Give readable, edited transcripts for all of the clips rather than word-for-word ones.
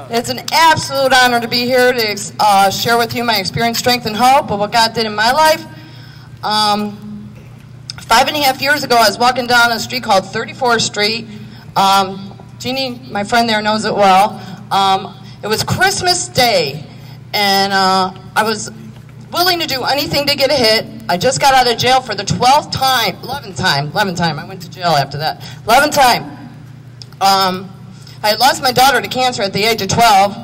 It's an absolute honor to be here to share with you my experience, strength, and hope of what God did in my life. 5.5 years ago, I was walking down a street called 34th Street. Jeannie, my friend there, knows it well. It was Christmas Day, and I was willing to do anything to get a hit. I just got out of jail for the 11th time. I went to jail after that. 11th time. I had lost my daughter to cancer at the age of 12.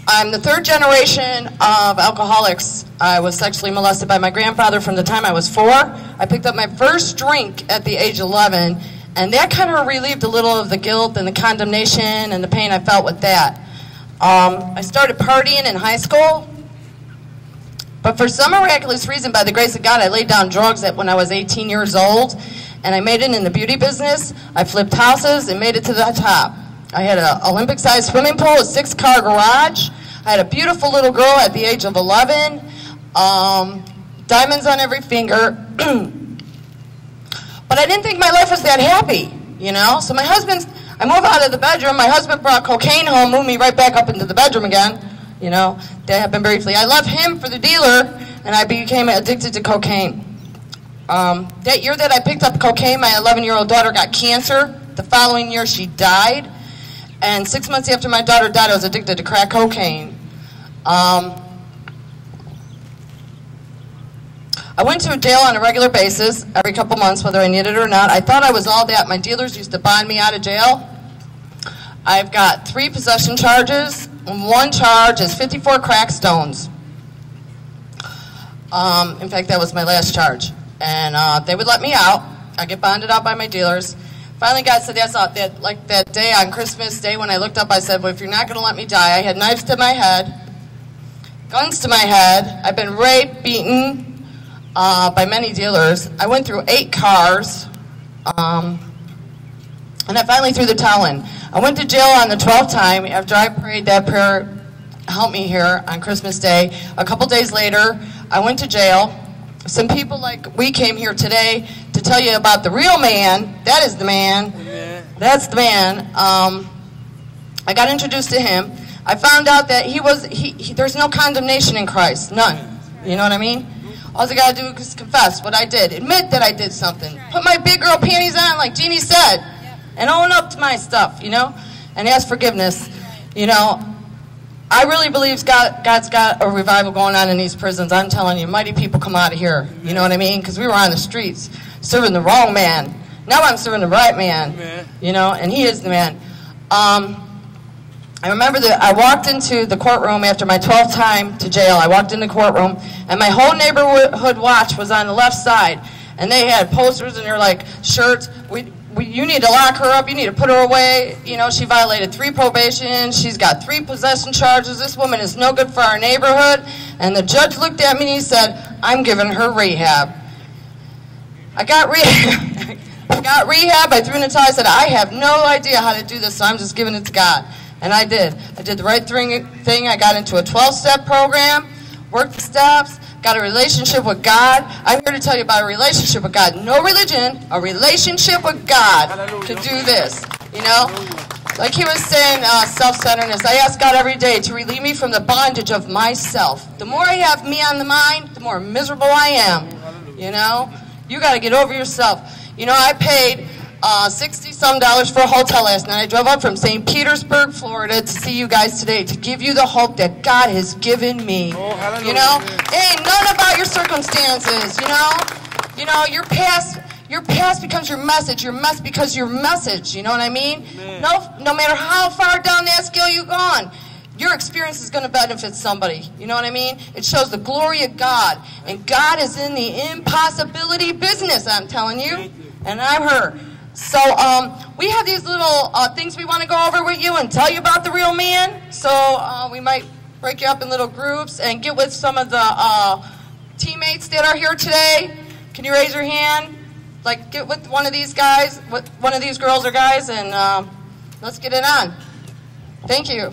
I'm the third generation of alcoholics. I was sexually molested by my grandfather from the time I was 4. I picked up my first drink at the age of 11, and that kind of relieved a little of the guilt and the condemnation and the pain I felt with that. I started partying in high school, but for some miraculous reason, by the grace of God, I laid down drugs when I was 18 years old, and I made it in the beauty business. I flipped houses and made it to the top. I had an Olympic-sized swimming pool, a 6-car garage. I had a beautiful little girl at the age of 11, diamonds on every finger. But I didn't think my life was that happy, you know? So I moved out of the bedroom. My husband brought cocaine home, moved me right back up into the bedroom again. You know, that happened briefly. I left him for the dealer, and I became addicted to cocaine. That year that I picked up cocaine, my 11-year-old daughter got cancer. The following year, she died. And 6 months after my daughter died, I was addicted to crack cocaine. I went to jail on a regular basis, every couple months, whether I needed it or not. I thought I was all that. My dealers used to bond me out of jail. I've got 3 possession charges, and 1 charge is 54 crack stones. In fact, that was my last charge. And they would let me out. I get bonded out by my dealers. Finally, God said, that's all. That day on Christmas Day when I looked up, I said, well, if you're not going to let me die, I had knives to my head, guns to my head. I've been raped, beaten by many dealers. I went through 8 cars, and I finally threw the towel in. I went to jail on the 12th time after I prayed that prayer, help me here on Christmas Day. A couple days later, I went to jail. Some people like we came here today to tell you about the real man. That is the man. Yeah. That's the man. I got introduced to him. I found out that there's no condemnation in Christ. None. You know what I mean? All I got to do is confess what I did. Admit that I did something. Put my big girl panties on, like Jeannie said, and own up to my stuff, you know, and ask forgiveness. You know, I really believe God's got a revival going on in these prisons. I'm telling you, mighty people come out of here. You know what I mean? Because we were on the streets serving the wrong man. Now I'm serving the right man, you know, and he is the man. I remember that I walked into the courtroom after my 12th time to jail. I walked in the courtroom, and my whole neighborhood watch was on the left side. And they had posters, and they're like, shirts, you need to lock her up, you need to put her away. You know, she violated 3 probation, she's got 3 possession charges, this woman is no good for our neighborhood. And the judge looked at me and he said, I'm giving her rehab. I got rehab, I threw in the towel, I said, I have no idea how to do this, so I'm just giving it to God. And I did. I did the right thing. I got into a 12-step program, worked the steps, got a relationship with God. I'm here to tell you about a relationship with God. No religion, a relationship with God to do this, you know? Like he was saying, self-centeredness. I ask God every day to relieve me from the bondage of myself. The more I have me on the mind, the more miserable I am, you know? You got to get over yourself. You know, I paid $60-some for a hotel last night. I drove up from St. Petersburg, Florida to see you guys today, to give you the hope that God has given me. You know, it ain't none about your circumstances, you know? You know, your past becomes your message becomes your message, you know what I mean? No matter how far down that scale you've gone, your experience is going to benefit somebody, you know what I mean? It shows the glory of God, and God is in the impossibility business, I'm telling you, and I'm her. So we have these little things we want to go over with you and tell you about the real man. So we might break you up in little groups and get with some of the teammates that are here today. Can you raise your hand? Like, get with one of these guys, one of these girls or guys, and let's get it on. Thank you.